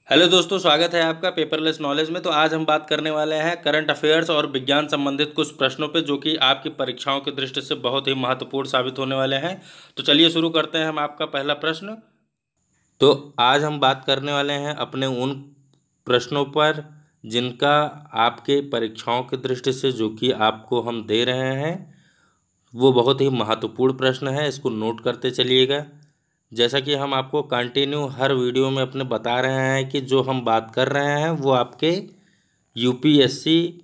Hello दोस्तों, स्वागत है आपका पेपरलेस नॉलेज में। तो आज हम बात करने वाले हैं करंट अफेयर्स और विज्ञान संबंधित कुछ प्रश्नों पे, जो कि आपकी परीक्षाओं की दृष्टि से बहुत ही महत्वपूर्ण साबित होने वाले हैं। तो चलिए शुरू करते हैं हम आपका पहला प्रश्न। तो आज हम बात करने वाले हैं अपने उन प्रश्नों पर जिनका आपके परीक्षाओं की दृष्टि से, जो कि आपको हम दे रहे हैं, वो बहुत ही महत्वपूर्ण प्रश्न है। इसको नोट करते चलिएगा। जैसा कि हम आपको कंटिन्यू हर वीडियो में अपने बता रहे हैं कि जो हम बात कर रहे हैं वो आपके यूपीएससी,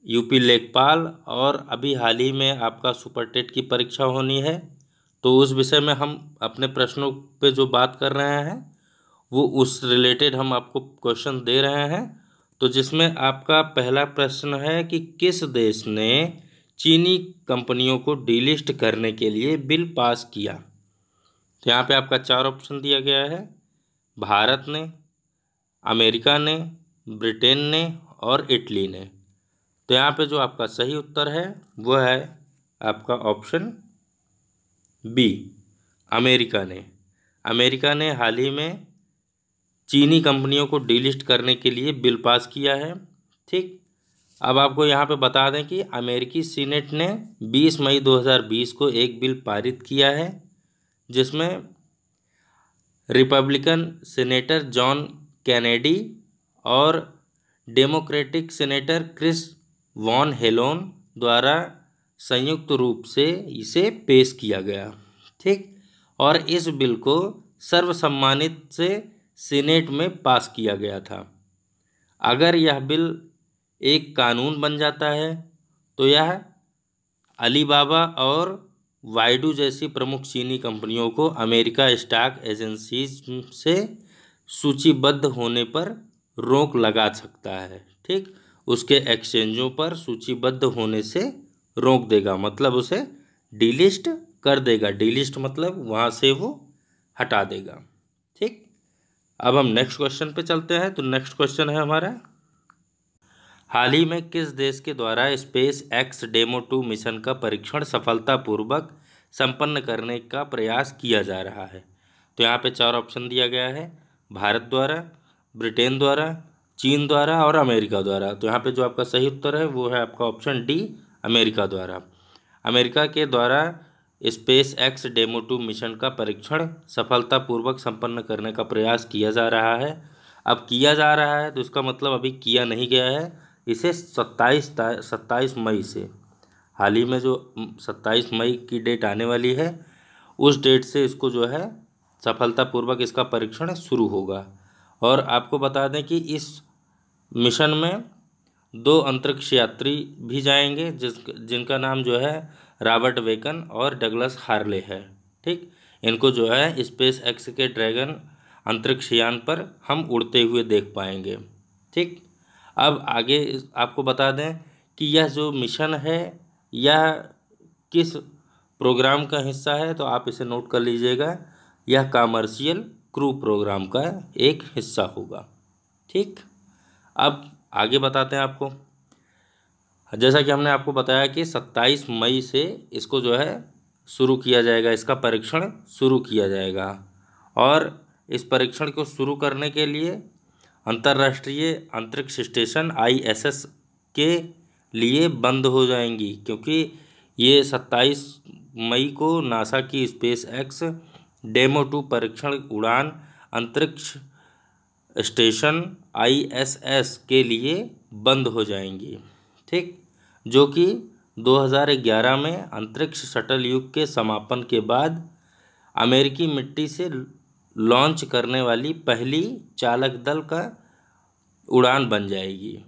यूपी लेखपाल और अभी हाल ही में आपका सुपर टेट की परीक्षा होनी है। तो उस विषय में हम अपने प्रश्नों पे जो बात कर रहे हैं वो उस रिलेटेड हम आपको क्वेश्चन दे रहे हैं। तो जिसमें आपका पहला प्रश्न है कि किस देश ने चीनी कंपनियों को डीलिस्ट करने के लिए बिल पास किया। तो यहाँ पे आपका चार ऑप्शन दिया गया है। भारत ने, अमेरिका ने, ब्रिटेन ने और इटली ने। तो यहाँ पे जो आपका सही उत्तर है वो है आपका ऑप्शन बी, अमेरिका ने। अमेरिका ने हाल ही में चीनी कंपनियों को डीलिस्ट करने के लिए बिल पास किया है। ठीक। अब आपको यहाँ पे बता दें कि अमेरिकी सीनेट ने 20 मई 2020 को एक बिल पारित किया है, जिसमें रिपब्लिकन सीनेटर जॉन कैनेडी और democratic senator Chris Van Hollen द्वारा संयुक्त रूप से इसे पेश किया गया। ठीक। और इस बिल को सर्वसम्मति से सीनेट में पास किया गया था। अगर यह बिल एक कानून बन जाता है तो यह अलीबाबा और वाइडू जैसी प्रमुख चीनी कंपनियों को अमेरिका स्टॉक एजेंसीज से सूचीबद्ध होने पर रोक लगा सकता है। ठीक। उसके एक्सचेंजों पर सूचीबद्ध होने से रोक देगा, मतलब उसे डीलिस्ट कर देगा। डीलिस्ट मतलब वहाँ से वो हटा देगा। ठीक। अब हम नेक्स्ट क्वेश्चन पे चलते हैं। तो नेक्स्ट क्वेश्चन है हमारा, हाल ही में किस देश के द्वारा स्पेस एक्स डेमो 2 मिशन का परीक्षण सफलतापूर्वक संपन्न करने का प्रयास किया जा रहा है। तो यहाँ पे चार ऑप्शन दिया गया है। भारत द्वारा, ब्रिटेन द्वारा, चीन द्वारा और अमेरिका द्वारा। तो यहाँ पे जो आपका सही उत्तर है वो है आपका ऑप्शन डी, अमेरिका द्वारा। अमेरिका के द्वारा स्पेस एक्स डेमो 2 मिशन का परीक्षण सफलतापूर्वक संपन्न करने का प्रयास किया जा रहा है। अब किया जा रहा है तो इसका मतलब अभी किया नहीं गया है। इसे 27 मई से, हाल ही में जो 27 मई की डेट आने वाली है, उस डेट से इसको जो है सफलतापूर्वक इसका परीक्षण शुरू होगा। और आपको बता दें कि इस मिशन में 2 अंतरिक्ष यात्री भी जाएंगे, जिनका नाम जो है रॉबर्ट वेकन और डगलस हार्ले है। ठीक। इनको जो है स्पेस एक्स के ड्रैगन अंतरिक्ष यान पर हम उड़ते हुए देख पाएंगे। ठीक। अब आगे आपको बता दें कि यह जो मिशन है यह किस प्रोग्राम का हिस्सा है। तो आप इसे नोट कर लीजिएगा, यह कमर्शियल क्रू प्रोग्राम का एक हिस्सा होगा। ठीक। अब आगे बताते हैं आपको। जैसा कि हमने आपको बताया कि 27 मई से इसको जो है शुरू किया जाएगा, इसका परीक्षण शुरू किया जाएगा। और इस परीक्षण को शुरू करने के लिए अंतर्राष्ट्रीय अंतरिक्ष स्टेशन ISS के लिए बंद हो जाएंगी, क्योंकि ये 27 मई को नासा की स्पेस एक्स डेमो 2 परीक्षण उड़ान अंतरिक्ष स्टेशन ISS के लिए बंद हो जाएंगी। ठीक। जो कि 2011 में अंतरिक्ष शटल युग के समापन के बाद अमेरिकी मिट्टी से लॉन्च करने वाली पहली चालक दल का उड़ान बन जाएगी।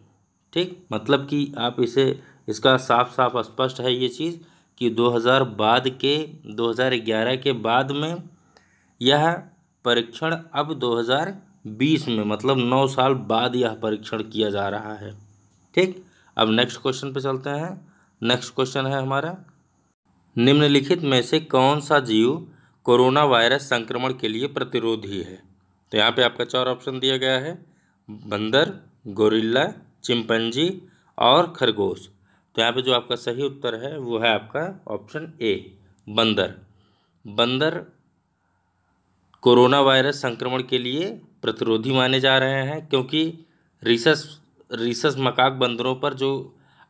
ठीक। मतलब कि आप इसे, इसका साफ साफ स्पष्ट है ये चीज़ कि 2011 के बाद में यह परीक्षण अब 2020 में, मतलब 9 साल बाद यह परीक्षण किया जा रहा है। ठीक। अब नेक्स्ट क्वेश्चन पे चलते हैं। नेक्स्ट क्वेश्चन है हमारा, निम्नलिखित में से कौन सा जीव कोरोना वायरस संक्रमण के लिए प्रतिरोधी है। तो यहाँ पे आपका चार ऑप्शन दिया गया है। बंदर, गोरिल्ला, चिंपैंजी और खरगोश। तो यहाँ पे जो आपका सही उत्तर है वो है आपका ऑप्शन ए, बंदर। बंदर कोरोना वायरस संक्रमण के लिए प्रतिरोधी माने जा रहे हैं, क्योंकि रीसस मकाक बंदरों पर जो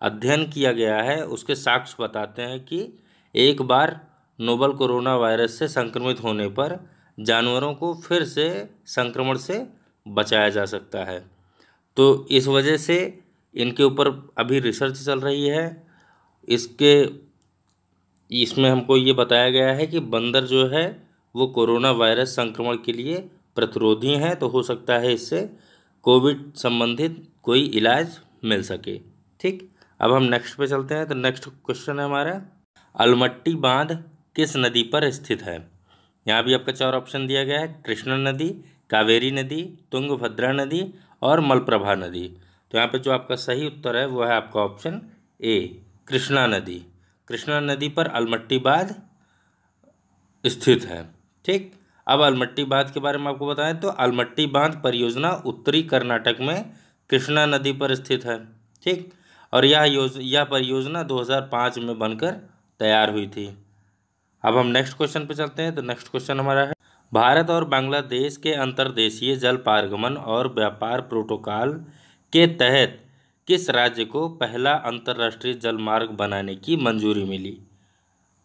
अध्ययन किया गया है उसके साक्ष्य बताते हैं कि एक बार नोवल कोरोना वायरस से संक्रमित होने पर जानवरों को फिर से संक्रमण से बचाया जा सकता है। तो इस वजह से इनके ऊपर अभी रिसर्च चल रही है। इसमें हमको ये बताया गया है कि बंदर जो है वो कोरोना वायरस संक्रमण के लिए प्रतिरोधी हैं, तो हो सकता है इससे कोविड संबंधित कोई इलाज मिल सके। ठीक, अब हम नेक्स्ट पे चलते हैं। तो नेक्स्ट क्वेश्चन है हमारा, अलमट्टी बांध किस नदी पर स्थित है? यहाँ भी आपका 4 ऑप्शन दिया गया है, कृष्णा नदी, कावेरी नदी, तुंगभद्रा नदी और मलप्रभा नदी। तो यहाँ पे जो आपका सही उत्तर है वो है आपका ऑप्शन ए, कृष्णा नदी। कृष्णा नदी पर अलमट्टी बांध स्थित है। ठीक, अब अलमट्टी बांध के बारे में आपको बताएं तो अलमट्टी बांध परियोजना उत्तरी कर्नाटक में कृष्णा नदी पर स्थित है। ठीक, और यह परियोजना 2005 में बनकर तैयार हुई थी। अब हम नेक्स्ट क्वेश्चन पे चलते हैं। तो नेक्स्ट क्वेश्चन हमारा है, भारत और बांग्लादेश के अंतर्देशीय जल पारगमन और व्यापार प्रोटोकॉल के तहत किस राज्य को पहला अंतर्राष्ट्रीय जल मार्ग बनाने की मंजूरी मिली?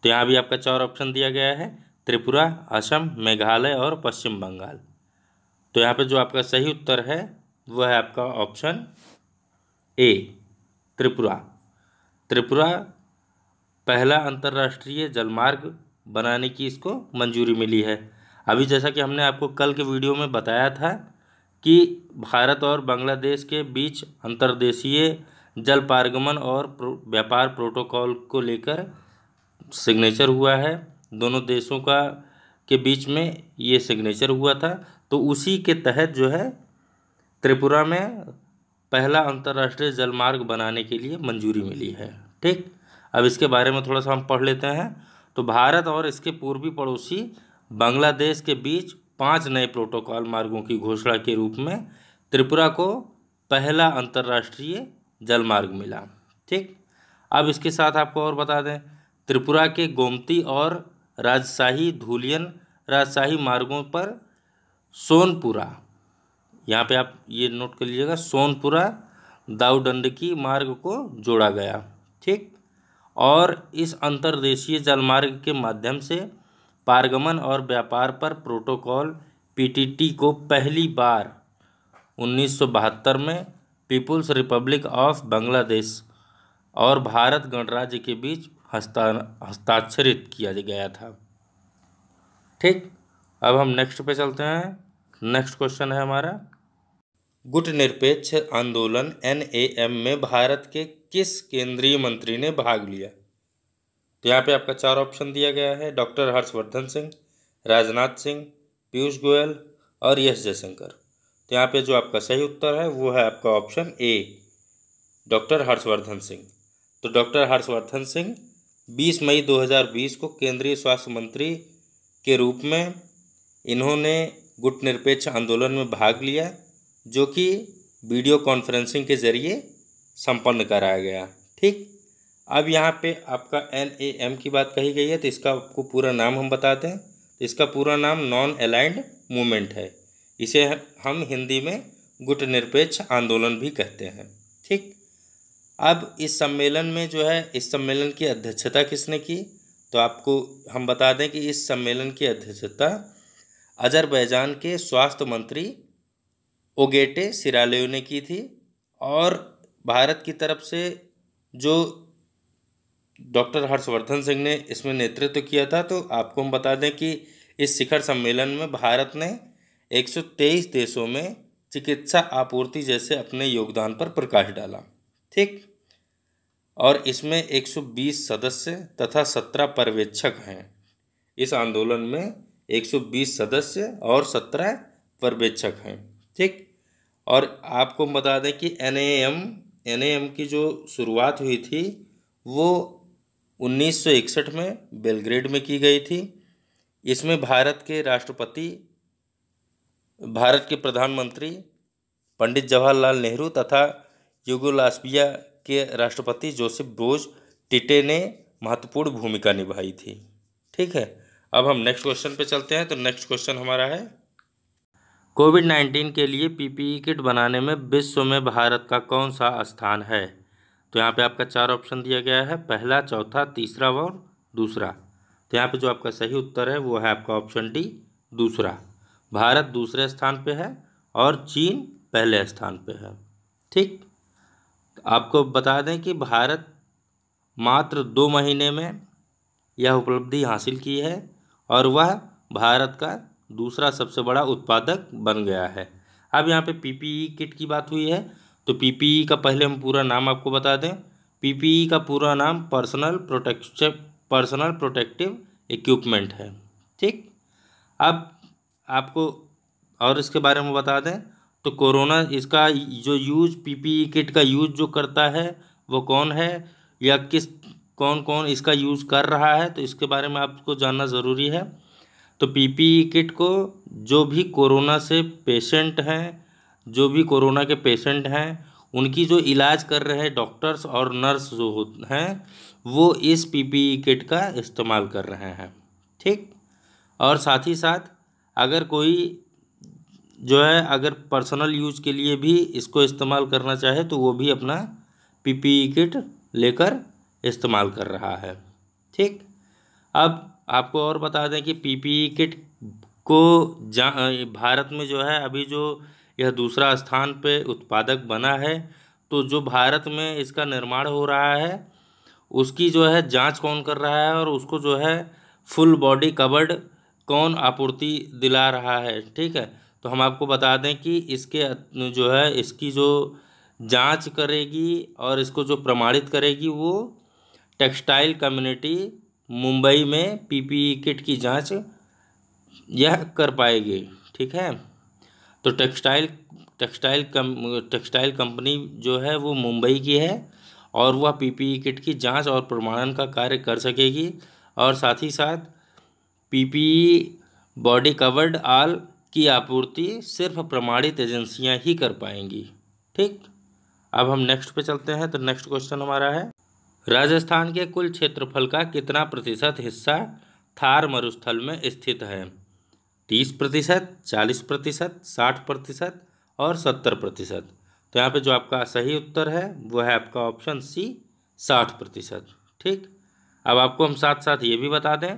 तो यहाँ भी आपका 4 ऑप्शन दिया गया है, त्रिपुरा, असम, मेघालय और पश्चिम बंगाल। तो यहाँ पे जो आपका सही उत्तर है वह है आपका ऑप्शन ए, त्रिपुरा। त्रिपुरा पहला अंतर्राष्ट्रीय जलमार्ग बनाने की इसको मंजूरी मिली है। अभी जैसा कि हमने आपको कल के वीडियो में बताया था कि भारत और बांग्लादेश के बीच अंतर्देशीय जल पारगमन और व्यापार प्रोटोकॉल को लेकर सिग्नेचर हुआ है, दोनों देशों का के बीच में ये सिग्नेचर हुआ था। तो उसी के तहत जो है त्रिपुरा में पहला अंतर्राष्ट्रीय जलमार्ग बनाने के लिए मंजूरी मिली है। ठीक, अब इसके बारे में थोड़ा सा हम पढ़ लेते हैं। तो भारत और इसके पूर्वी पड़ोसी बांग्लादेश के बीच 5 नए प्रोटोकॉल मार्गों की घोषणा के रूप में त्रिपुरा को पहला अंतर्राष्ट्रीय जलमार्ग मिला। ठीक, अब इसके साथ आपको और बता दें, त्रिपुरा के गोमती और धुलियन राजशाही मार्गों पर सोनपुरा, यहाँ पे आप ये नोट कर लीजिएगा, सोनपुरा दाऊदंडकी मार्ग को जोड़ा गया। ठीक, और इस अंतर्देशीय जलमार्ग के माध्यम से पारगमन और व्यापार पर प्रोटोकॉल पीटीटी को पहली बार 1972 में पीपुल्स रिपब्लिक ऑफ बांग्लादेश और भारत गणराज्य के बीच हस्ताक्षरित किया गया था। ठीक, अब हम नेक्स्ट पे चलते हैं। नेक्स्ट क्वेश्चन है हमारा, गुटनिरपेक्ष आंदोलन NAM में भारत के किस केंद्रीय मंत्री ने भाग लिया? तो यहाँ पे आपका 4 ऑप्शन दिया गया है, डॉक्टर हर्षवर्धन सिंह, राजनाथ सिंह, पीयूष गोयल और एस जयशंकर। तो यहाँ पे जो आपका सही उत्तर है वो है आपका option A, doctor Harshvardhan Singh. तो डॉक्टर हर्षवर्धन सिंह 20 मई 2020 को केंद्रीय स्वास्थ्य मंत्री के रूप में इन्होंने गुटनिरपेक्ष आंदोलन में भाग लिया, जो कि वीडियो कॉन्फ्रेंसिंग के जरिए संपन्न कराया गया। ठीक, अब यहाँ पे आपका NAM की बात कही गई है, तो इसका आपको पूरा नाम हम बताते हैं। तो इसका पूरा नाम नॉन अलाइंड मूवमेंट है, इसे हम हिंदी में गुटनिरपेक्ष आंदोलन भी कहते हैं। ठीक, अब इस सम्मेलन में जो है, इस सम्मेलन की अध्यक्षता किसने की? तो आपको हम बता दें कि इस सम्मेलन की अध्यक्षता अजरबैजान के स्वास्थ्य मंत्री ओगेटे सिरालेव ने की थी, और भारत की तरफ से जो डॉक्टर हर्षवर्धन सिंह ने इसमें नेतृत्व किया था। तो आपको हम बता दें कि इस शिखर सम्मेलन में भारत ने 123 देशों में चिकित्सा आपूर्ति जैसे अपने योगदान पर प्रकाश डाला। ठीक, और इसमें 120 सदस्य तथा 17 पर्यवेक्षक हैं। इस आंदोलन में 120 सदस्य और 17 पर्यवेक्षक हैं। ठीक, और आपको बता दें कि NAM की जो शुरुआत हुई थी वो 1961 में बेलग्रेड में की गई थी। इसमें भारत के प्रधानमंत्री पंडित जवाहरलाल नेहरू तथा यूगोस्लाविया के राष्ट्रपति जोसेफ ब्रोज टिटे ने महत्वपूर्ण भूमिका निभाई थी। ठीक है, अब हम नेक्स्ट क्वेश्चन पे चलते हैं। तो नेक्स्ट क्वेश्चन हमारा है, कोविड-19 के लिए पीपीई किट बनाने में विश्व में भारत का कौन सा स्थान है? तो यहाँ पे आपका 4 ऑप्शन दिया गया है, पहला, चौथा, तीसरा और दूसरा। तो यहाँ पे जो आपका सही उत्तर है वो है आपका ऑप्शन डी, दूसरा। भारत दूसरे स्थान पे है और चीन पहले स्थान पे है। ठीक, आपको बता दें कि भारत मात्र 2 महीने में यह उपलब्धि हासिल की है और वह भारत का दूसरा सबसे बड़ा उत्पादक बन गया है। अब यहाँ पे पीपीई किट की बात हुई है, तो पीपीई का पहले हम पूरा नाम आपको बता दें। पीपीई का पूरा नाम पर्सनल प्रोटेक्टिव इक्विपमेंट है। ठीक, अब आपको और इसके बारे में बता दें तो कोरोना, इसका जो यूज पीपीई किट का यूज जो करता है वो कौन है, या कौन कौन इसका यूज़ कर रहा है, तो इसके बारे में आपको जानना ज़रूरी है। तो पीपीई किट को जो भी कोरोना से पेशेंट हैं, जो भी कोरोना के पेशेंट हैं, उनकी जो इलाज कर रहे डॉक्टर्स और नर्स जो हैं वो इस पीपीई किट का इस्तेमाल कर रहे हैं। ठीक, और साथ ही साथ अगर कोई जो है अगर पर्सनल यूज के लिए भी इसको इस्तेमाल करना चाहे तो वो भी अपना पीपीई किट लेकर इस्तेमाल कर रहा है। ठीक, अब आपको और बता दें कि पीपीई किट को भारत में जो है अभी जो यह दूसरा स्थान पे उत्पादक बना है, तो जो भारत में इसका निर्माण हो रहा है उसकी जो है जांच कौन कर रहा है और उसको जो है फुल बॉडी कवर्ड कौन आपूर्ति दिला रहा है। ठीक है, तो हम आपको बता दें कि इसके जो है इसकी जो जांच करेगी और इसको जो प्रमाणित करेगी वो टेक्सटाइल कम्युनिटी मुंबई में पीपीई किट की जांच यह कर पाएगी। ठीक है, तो टेक्सटाइल कंपनी जो है वो मुंबई की है और वह पीपीई किट की जांच और प्रमाणन का कार्य कर सकेगी, और साथ ही साथ पीपीई बॉडी कवर्ड ऑल की आपूर्ति सिर्फ प्रमाणित एजेंसियां ही कर पाएंगी। ठीक, अब हम नेक्स्ट पे चलते हैं। तो नेक्स्ट क्वेश्चन हमारा है, राजस्थान के कुल क्षेत्रफल का कितना प्रतिशत हिस्सा थार मरुस्थल में स्थित है? 30%, 40%, 60% और 70%। तो यहाँ पे जो आपका सही उत्तर है वो है आपका ऑप्शन सी, 60%। ठीक, अब आपको हम साथ साथ ये भी बता दें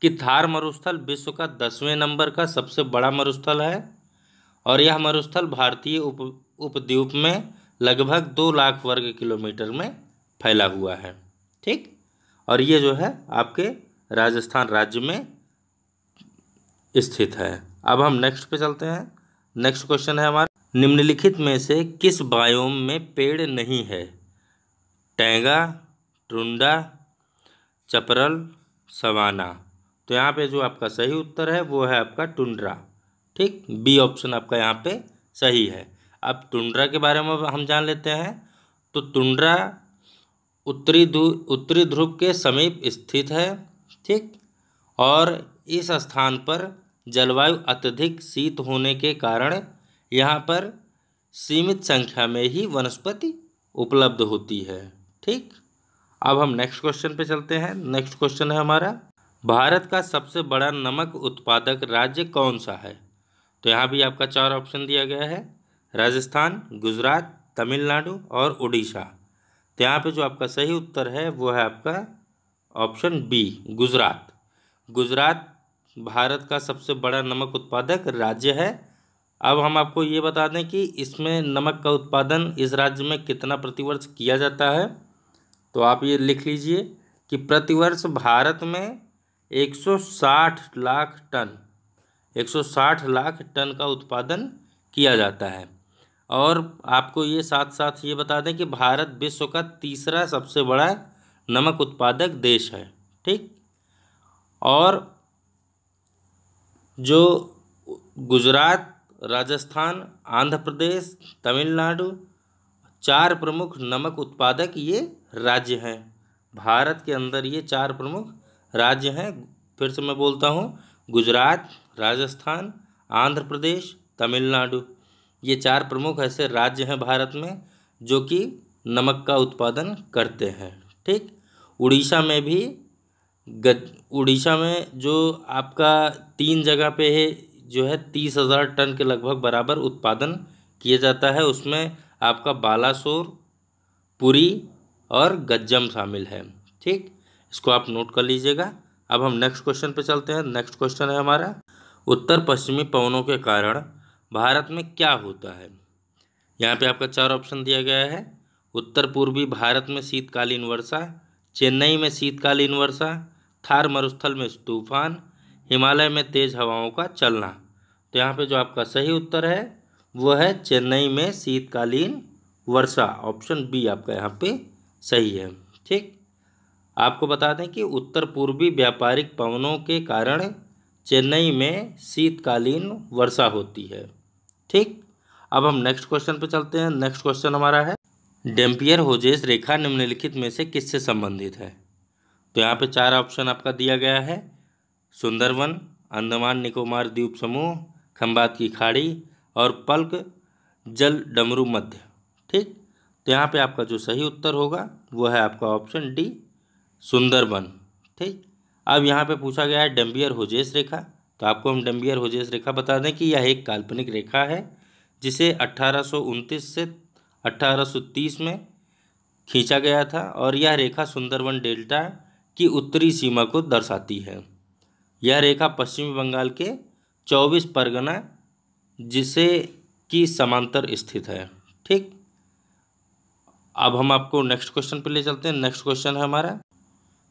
कि थार मरुस्थल विश्व का 10वें नंबर का सबसे बड़ा मरुस्थल है और यह मरुस्थल भारतीय उपद्वीप में लगभग 2 लाख वर्ग किलोमीटर में फैला हुआ है। ठीक, और ये जो है आपके राजस्थान राज्य में स्थित है। अब हम नेक्स्ट पे चलते हैं। नेक्स्ट क्वेश्चन है हमारा, निम्नलिखित में से किस बायोम में पेड़ नहीं है? टैंगा, टुंड्रा, चपरल, सवाना। तो यहाँ पे जो आपका सही उत्तर है वो है आपका टुंड्रा। ठीक, बी ऑप्शन आपका यहाँ पे सही है। अब टुंड्रा के बारे में हम जान लेते हैं। तो टुंड्रा उत्तरी ध्रुव के समीप स्थित है। ठीक, और इस स्थान पर जलवायु अत्यधिक शीत होने के कारण यहाँ पर सीमित संख्या में ही वनस्पति उपलब्ध होती है। ठीक, अब हम नेक्स्ट क्वेश्चन पे चलते हैं। नेक्स्ट क्वेश्चन है हमारा, भारत का सबसे बड़ा नमक उत्पादक राज्य कौन सा है? तो यहाँ भी आपका 4 ऑप्शन दिया गया है, राजस्थान, गुजरात, तमिलनाडु और उड़ीसा। तो यहाँ पे जो आपका सही उत्तर है वो है आपका ऑप्शन बी, गुजरात। गुजरात भारत का सबसे बड़ा नमक उत्पादक राज्य है। अब हम आपको ये बता दें कि इसमें नमक का उत्पादन इस राज्य में कितना प्रतिवर्ष किया जाता है। तो आप ये लिख लीजिए कि प्रतिवर्ष भारत में 160 लाख टन का उत्पादन किया जाता है। और आपको ये साथ साथ ये बता दें कि भारत विश्व का तीसरा सबसे बड़ा नमक उत्पादक देश है। ठीक, और जो गुजरात, राजस्थान, आंध्र प्रदेश, तमिलनाडु 4 प्रमुख नमक उत्पादक ये राज्य हैं। भारत के अंदर ये 4 प्रमुख राज्य हैं। फिर से मैं बोलता हूँ, गुजरात, राजस्थान, आंध्र प्रदेश, तमिलनाडु, ये 4 प्रमुख ऐसे राज्य हैं भारत में जो कि नमक का उत्पादन करते हैं। ठीक, उड़ीसा में भी उड़ीसा में जो आपका 3 जगह पे है जो है 30,000 टन के लगभग बराबर उत्पादन किया जाता है। उसमें आपका बालासोर, पुरी और गज्जम शामिल है। ठीक, इसको आप नोट कर लीजिएगा। अब हम नेक्स्ट क्वेश्चन पे चलते हैं। नेक्स्ट क्वेश्चन है हमारा, उत्तर पश्चिमी पवनों के कारण भारत में क्या होता है। यहाँ पे आपका 4 ऑप्शन दिया गया है। उत्तर पूर्वी भारत में शीतकालीन वर्षा, चेन्नई में शीतकालीन वर्षा, थार मरुस्थल में तूफान, हिमालय में तेज हवाओं का चलना। तो यहाँ पे जो आपका सही उत्तर है वो है चेन्नई में शीतकालीन वर्षा। ऑप्शन बी आपका यहाँ पे सही है। ठीक, आपको बता दें कि उत्तर पूर्वी व्यापारिक पवनों के कारण चेन्नई में शीतकालीन वर्षा होती है। ठीक, अब हम नेक्स्ट क्वेश्चन पे चलते हैं। नेक्स्ट क्वेश्चन हमारा है, डेम्पियर होजेस रेखा निम्नलिखित में से किससे संबंधित है। तो यहाँ पे 4 ऑप्शन आपका दिया गया है, सुंदरवन, अंडमान निकोबार द्वीप समूह, खंबात की खाड़ी और पल्क जल डमरू मध्य। ठीक, तो यहाँ पे आपका जो सही उत्तर होगा वो है आपका ऑप्शन डी, सुंदरबन। ठीक, अब यहाँ पे पूछा गया है डेम्पियर होजेस रेखा। तो आपको हम डेम्पियर होजेस रेखा बता दें कि यह एक काल्पनिक रेखा है जिसे 1829 से 1830 में खींचा गया था और यह रेखा सुंदरबन डेल्टा की उत्तरी सीमा को दर्शाती है। यह रेखा पश्चिमी बंगाल के 24 परगना जिसे की समांतर स्थित है। ठीक, अब हम आपको नेक्स्ट क्वेश्चन पे ले चलते हैं। नेक्स्ट क्वेश्चन है हमारा,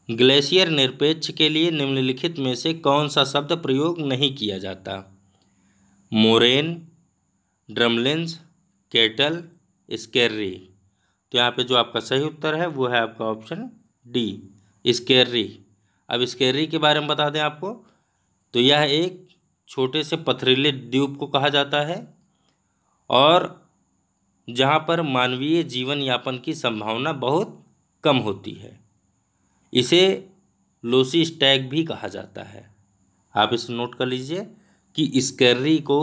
ग्लेशियर निरपेक्ष के लिए निम्नलिखित में से कौन सा शब्द प्रयोग नहीं किया जाता। Moraine, drumlins, kettle, skerry. तो यहाँ पे जो आपका सही उत्तर है वो है आपका ऑप्शन डी, स्केर्री। अब स्केर्री के बारे में बता दें आपको, तो यह एक छोटे से पथरीले द्वीप को कहा जाता है और जहाँ पर मानवीय जीवन यापन की संभावना बहुत कम होती है। इसे लोसी स्टैग भी कहा जाता है। आप इसे नोट कर लीजिए कि स्केर्री को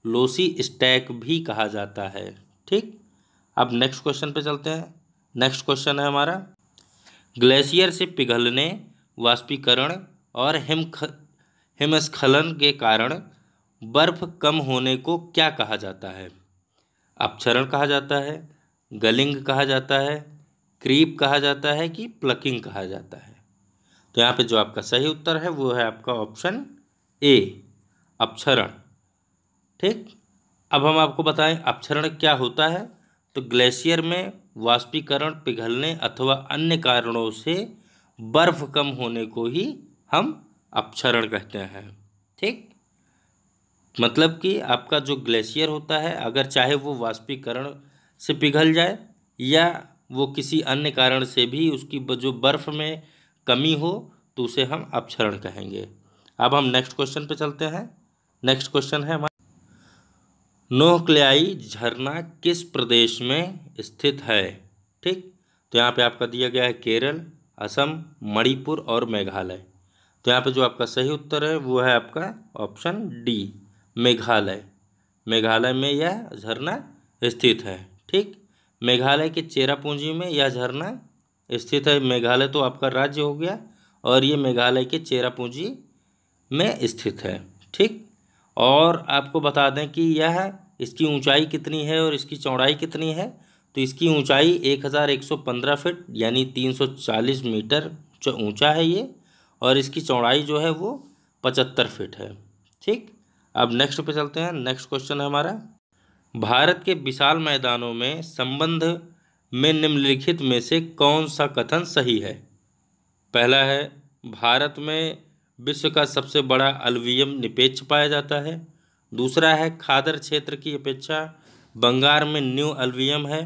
लोसी स्टैग भी कहा जाता है। ठीक, अब नेक्स्ट क्वेश्चन पे चलते हैं। नेक्स्ट क्वेश्चन है हमारा, ग्लेशियर से पिघलने, वाष्पीकरण और हिमस्खलन के कारण बर्फ कम होने को क्या कहा जाता है। अपक्षरण कहा जाता है, गलिंग कहा जाता है, क्रीप कहा जाता है कि प्लकिंग कहा जाता है। तो यहाँ पे जो आपका सही उत्तर है वो है आपका ऑप्शन ए, अपक्षरण। ठीक, अब हम आपको बताएं अपक्षरण क्या होता है। तो ग्लेशियर में वाष्पीकरण, पिघलने अथवा अन्य कारणों से बर्फ कम होने को ही हम अपक्षरण कहते हैं। ठीक, मतलब कि आपका जो ग्लेशियर होता है अगर चाहे वो वाष्पीकरण से पिघल जाए या वो किसी अन्य कारण से भी उसकी जो बर्फ़ में कमी हो तो उसे हम अपक्षरण कहेंगे। अब हम नेक्स्ट क्वेश्चन पे चलते हैं। नेक्स्ट क्वेश्चन है हमारा, नोहक्लियाई झरना किस प्रदेश में स्थित है। ठीक, तो यहाँ पे आपका दिया गया है केरल, असम, मणिपुर और मेघालय। तो यहाँ पे जो आपका सही उत्तर है वो है आपका ऑप्शन डी, मेघालय। मेघालय में यह झरना स्थित है। ठीक, मेघालय के चेरापूंजी में यह झरना स्थित है। मेघालय तो आपका राज्य हो गया और ये मेघालय के चेरापूंजी में स्थित है। ठीक, और आपको बता दें कि यह इसकी ऊंचाई कितनी है और इसकी चौड़ाई कितनी है। तो इसकी ऊंचाई 1115 फीट यानी 340 मीटर ऊंचा है ये, और इसकी चौड़ाई जो है वो 75 फीट है। ठीक, अब नेक्स्ट पे चलते हैं। नेक्स्ट क्वेश्चन है हमारा, भारत के विशाल मैदानों में संबंध में निम्नलिखित में से कौन सा कथन सही है। पहला है, भारत में विश्व का सबसे बड़ा अलवियम निपेक्ष पाया जाता है। दूसरा है, खादर क्षेत्र की अपेक्षा बंगाल में न्यू अलवियम है।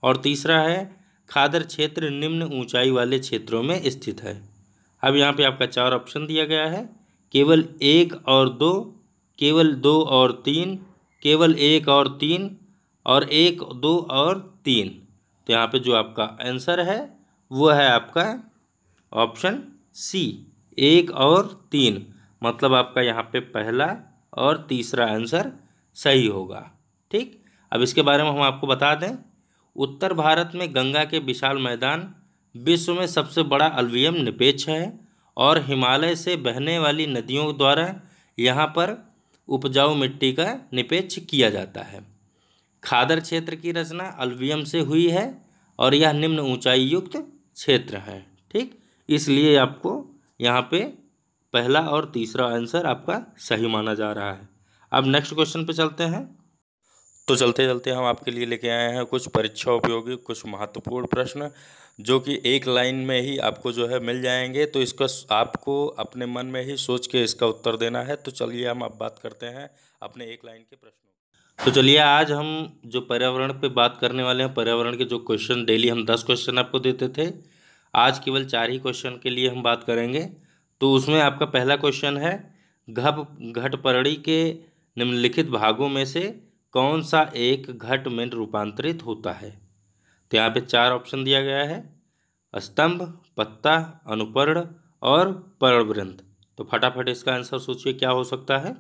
और तीसरा है, खादर क्षेत्र निम्न ऊंचाई वाले क्षेत्रों में स्थित है। अब यहाँ पे आपका 4 ऑप्शन दिया गया है, केवल 1 और 2, केवल 2 और 3, केवल 1 और 3 और 1, 2 और 3। तो यहाँ पे जो आपका आंसर है वो है आपका ऑप्शन सी, 1 और 3। मतलब आपका यहाँ पे पहला और तीसरा आंसर सही होगा। ठीक, अब इसके बारे में हम आपको बता दें, उत्तर भारत में गंगा के विशाल मैदान विश्व में सबसे बड़ा अलवियम निपेक्ष है और हिमालय से बहने वाली नदियों द्वारा यहाँ पर उपजाऊ मिट्टी का निपेक्ष किया जाता है। खादर क्षेत्र की रचना अलुवियम से हुई है और यह निम्न ऊंचाई युक्त क्षेत्र है। ठीक, इसलिए आपको यहाँ पे पहला और तीसरा आंसर आपका सही माना जा रहा है। अब नेक्स्ट क्वेश्चन पे चलते हैं। तो चलते चलते हम आपके लिए लेके आए हैं कुछ परीक्षा उपयोगी कुछ महत्वपूर्ण प्रश्न, जो कि एक लाइन में ही आपको जो है मिल जाएंगे। तो इसका आपको अपने मन में ही सोच के इसका उत्तर देना है। तो चलिए हम अब बात करते हैं अपने एक लाइन के प्रश्नों। तो चलिए आज हम जो पर्यावरण पे बात करने वाले हैं, पर्यावरण के जो क्वेश्चन डेली हम 10 क्वेश्चन आपको देते थे, आज केवल 4 ही क्वेश्चन के लिए हम बात करेंगे। तो उसमें आपका पहला क्वेश्चन है, घटपरड़ी के निम्नलिखित भागों में से कौन सा एक घट में रूपांतरित होता है। तो यहाँ पे 4 ऑप्शन दिया गया है, स्तंभ, पत्ता, अनुपर्ण और पर्णवृंत। तो फटाफट इसका आंसर सोचिए क्या हो सकता है।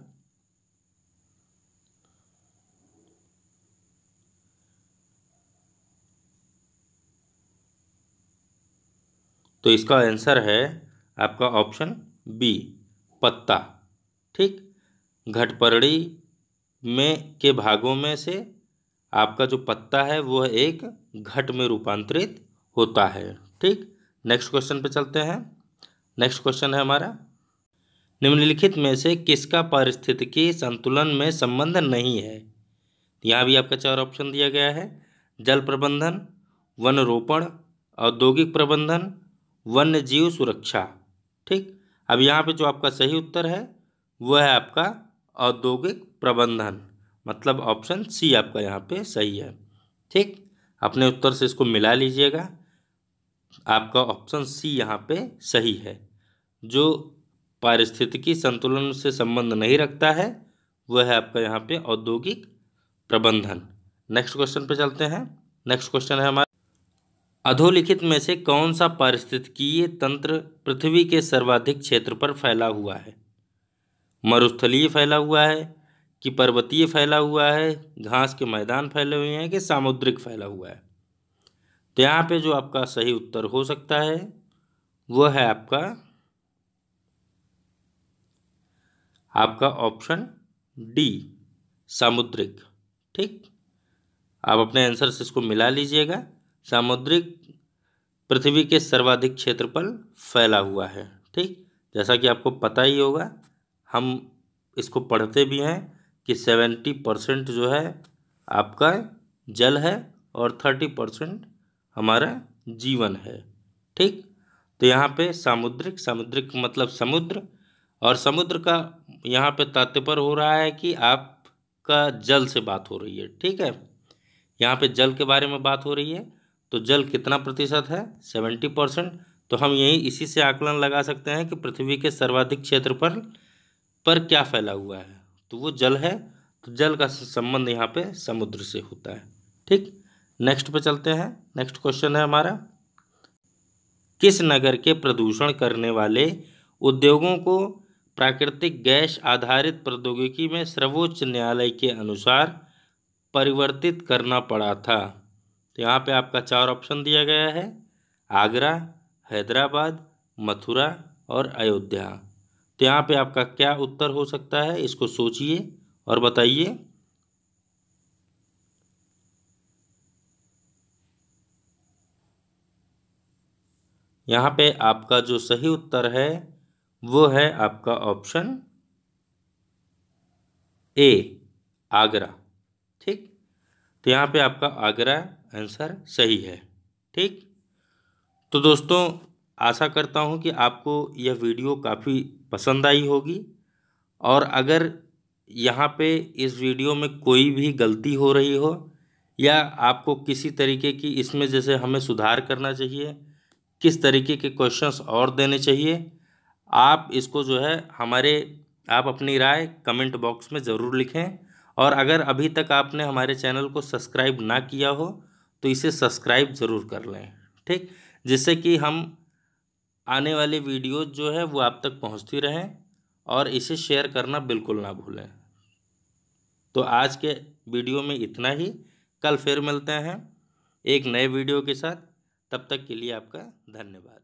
तो इसका आंसर है आपका ऑप्शन बी, पत्ता। ठीक, घटपरड़ी में के भागों में से आपका जो पत्ता है वह एक घट में रूपांतरित होता है। ठीक, नेक्स्ट क्वेश्चन पे चलते हैं। नेक्स्ट क्वेश्चन है हमारा, निम्नलिखित में से किसका पारिस्थितिकी संतुलन में संबंध नहीं है। यहाँ भी आपका 4 ऑप्शन दिया गया है, जल प्रबंधन, वन रोपण, औद्योगिक प्रबंधन, वन्य जीव सुरक्षा। ठीक, अब यहाँ पे जो आपका सही उत्तर है वह है आपका औद्योगिक प्रबंधन, मतलब ऑप्शन सी आपका यहाँ पे सही है। ठीक, अपने उत्तर से इसको मिला लीजिएगा, आपका ऑप्शन सी यहाँ पे सही है। जो पारिस्थितिकी संतुलन से संबंध नहीं रखता है वह है आपका यहाँ पे औद्योगिक प्रबंधन। नेक्स्ट क्वेश्चन पे चलते हैं। नेक्स्ट क्वेश्चन है हमारा, अधोलिखित में से कौन सा पारिस्थितिकीय तंत्र पृथ्वी के सर्वाधिक क्षेत्र पर फैला हुआ है। मरुस्थलीय फैला हुआ है कि पर्वतीय फैला हुआ है, घास के मैदान फैले हुए हैं कि सामुद्रिक फैला हुआ है। तो यहाँ पे जो आपका सही उत्तर हो सकता है वह है आपका ऑप्शन डी, सामुद्रिक। ठीक, आप अपने आंसर से इसको मिला लीजिएगा, सामुद्रिक पृथ्वी के सर्वाधिक क्षेत्र पर फैला हुआ है। ठीक, जैसा कि आपको पता ही होगा, हम इसको पढ़ते भी हैं कि 70% जो है आपका जल है और 30% हमारा जीवन है। ठीक, तो यहाँ पे सामुद्रिक मतलब समुद्र, और समुद्र का यहाँ पे तात्पर्य हो रहा है कि आपका जल से बात हो रही है। ठीक है, यहाँ पे जल के बारे में बात हो रही है। तो जल कितना प्रतिशत है, 70%। तो हम यही इसी से आकलन लगा सकते हैं कि पृथ्वी के सर्वाधिक क्षेत्र पर क्या फैला हुआ है, तो वो जल है। तो जल का संबंध यहाँ पे समुद्र से होता है। ठीक, नेक्स्ट पे चलते हैं। नेक्स्ट क्वेश्चन है हमारा, किस नगर के प्रदूषण करने वाले उद्योगों को प्राकृतिक गैस आधारित प्रौद्योगिकी में सर्वोच्च न्यायालय के अनुसार परिवर्तित करना पड़ा था। तो यहाँ पे आपका 4 ऑप्शन दिया गया है, आगरा, हैदराबाद, मथुरा और अयोध्या। तो यहाँ पे आपका क्या उत्तर हो सकता है, इसको सोचिए और बताइए। यहाँ पे आपका जो सही उत्तर है वो है आपका ऑप्शन ए, आगरा। ठीक, तो यहाँ पे आपका आगरा आंसर सही है। ठीक, तो दोस्तों आशा करता हूँ कि आपको यह वीडियो काफ़ी पसंद आई होगी, और अगर यहाँ पे इस वीडियो में कोई भी गलती हो रही हो या आपको किसी तरीके की इसमें जैसे हमें सुधार करना चाहिए, किस तरीके के क्वेश्चंस और देने चाहिए, आप इसको जो है आप अपनी राय कमेंट बॉक्स में ज़रूर लिखें। और अगर अभी तक आपने हमारे चैनल को सब्सक्राइब ना किया हो तो इसे सब्सक्राइब ज़रूर कर लें। ठीक, जिससे कि हम आने वाली वीडियोज़ जो है वो आप तक पहुंचती रहें, और इसे शेयर करना बिल्कुल ना भूलें। तो आज के वीडियो में इतना ही, कल फिर मिलते हैं एक नए वीडियो के साथ। तब तक के लिए आपका धन्यवाद।